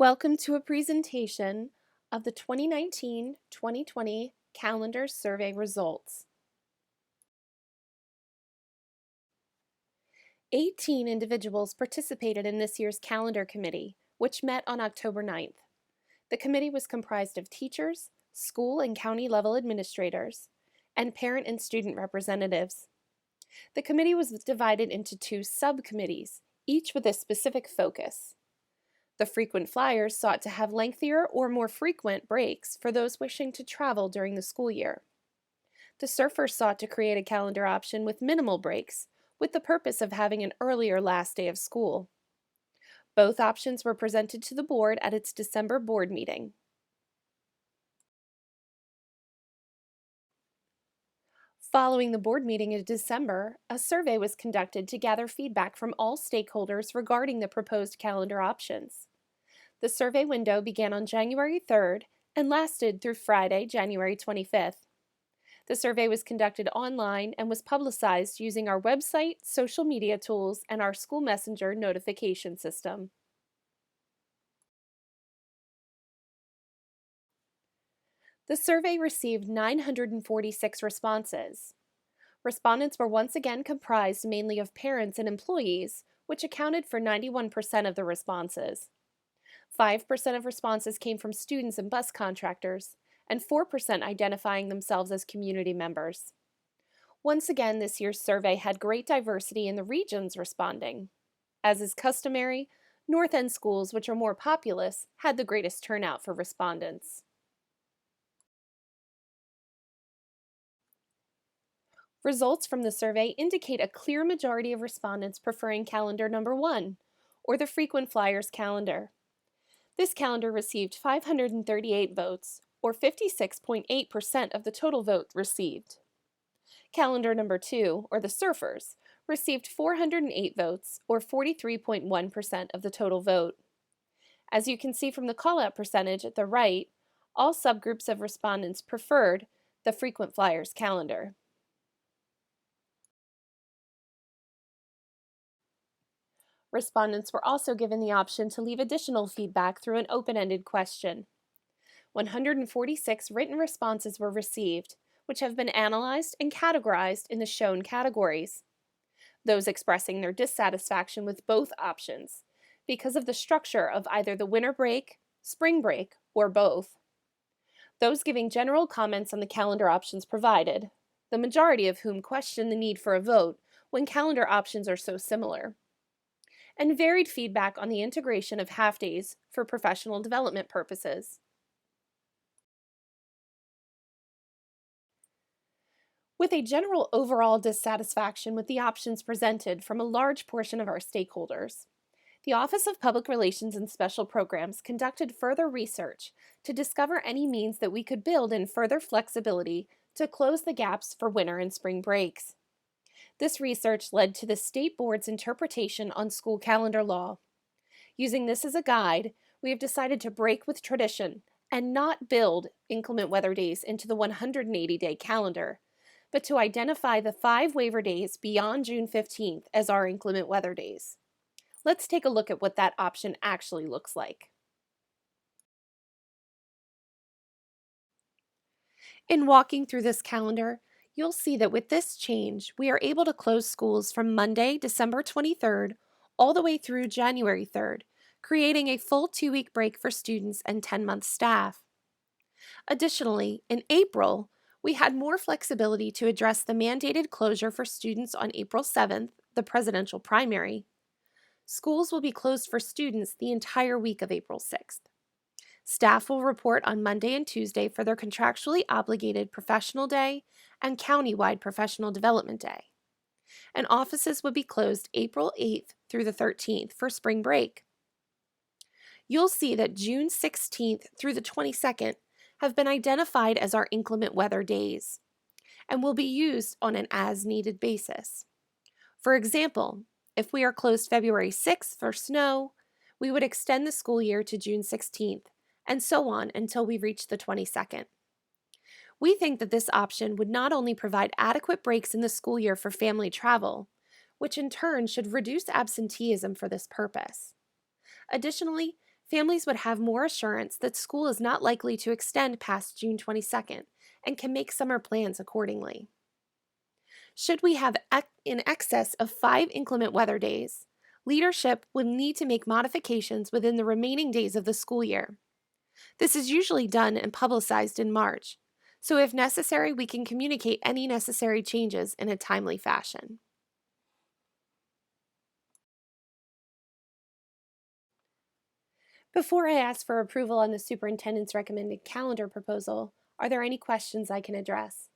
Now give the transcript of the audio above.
Welcome to a presentation of the 2019-2020 Calendar Survey results. 18 individuals participated in this year's Calendar Committee, which met on October 9th. The committee was comprised of teachers, school and county level administrators, and parent and student representatives. The committee was divided into two subcommittees, each with a specific focus. The frequent flyers sought to have lengthier or more frequent breaks for those wishing to travel during the school year. The surfers sought to create a calendar option with minimal breaks, with the purpose of having an earlier last day of school. Both options were presented to the board at its December board meeting. Following the board meeting in December, a survey was conducted to gather feedback from all stakeholders regarding the proposed calendar options. The survey window began on January 3rd and lasted through Friday, January 25th. The survey was conducted online and was publicized using our website, social media tools, and our school messenger notification system. The survey received 946 responses. Respondents were once again comprised mainly of parents and employees, which accounted for 91% of the responses. 5% of responses came from students and bus contractors, and 4% identifying themselves as community members. Once again, this year's survey had great diversity in the regions responding. As is customary, North End schools, which are more populous, had the greatest turnout for respondents. Results from the survey indicate a clear majority of respondents preferring calendar number 1, or the frequent flyers calendar. This calendar received 538 votes, or 56.8% of the total vote received. Calendar number 2, or the surfers, received 408 votes, or 43.1% of the total vote. As you can see from the call-out percentage at the right, all subgroups of respondents preferred the frequent flyers calendar. Respondents were also given the option to leave additional feedback through an open-ended question. 146 written responses were received, which have been analyzed and categorized in the shown categories. Those expressing their dissatisfaction with both options because of the structure of either the winter break, spring break, or both. Those giving general comments on the calendar options provided, the majority of whom questioned the need for a vote when calendar options are so similar. And varied feedback on the integration of half-days for professional development purposes. With a general overall dissatisfaction with the options presented from a large portion of our stakeholders, the Office of Public Relations and Special Programs conducted further research to discover any means that we could build in further flexibility to close the gaps for winter and spring breaks. This research led to the State Board's interpretation on school calendar law. Using this as a guide, we have decided to break with tradition and not build inclement weather days into the 180-day calendar, but to identify the 5 waiver days beyond June 15th as our inclement weather days. Let's take a look at what that option actually looks like. In walking through this calendar, you'll see that with this change, we are able to close schools from Monday, December 23rd, all the way through January 3rd, creating a full 2-week break for students and 10-month staff. Additionally, in April, we had more flexibility to address the mandated closure for students on April 7th, the presidential primary. Schools will be closed for students the entire week of April 6th. Staff will report on Monday and Tuesday for their contractually obligated Professional Day and County-wide Professional Development Day. And offices would be closed April 8th through the 13th for spring break. You'll see that June 16th through the 22nd have been identified as our inclement weather days and will be used on an as-needed basis. For example, if we are closed February 6th for snow, we would extend the school year to June 16th, and so on until we reach the 22nd. We think that this option would not only provide adequate breaks in the school year for family travel, which in turn should reduce absenteeism for this purpose. Additionally, Families would have more assurance that school is not likely to extend past June 22nd and can make summer plans accordingly. Should we have in excess of 5 inclement weather days, leadership would need to make modifications within the remaining days of the school year. This is usually done and publicized in March, so if necessary, we can communicate any necessary changes in a timely fashion. Before I ask for approval on the superintendent's recommended calendar proposal, are there any questions I can address?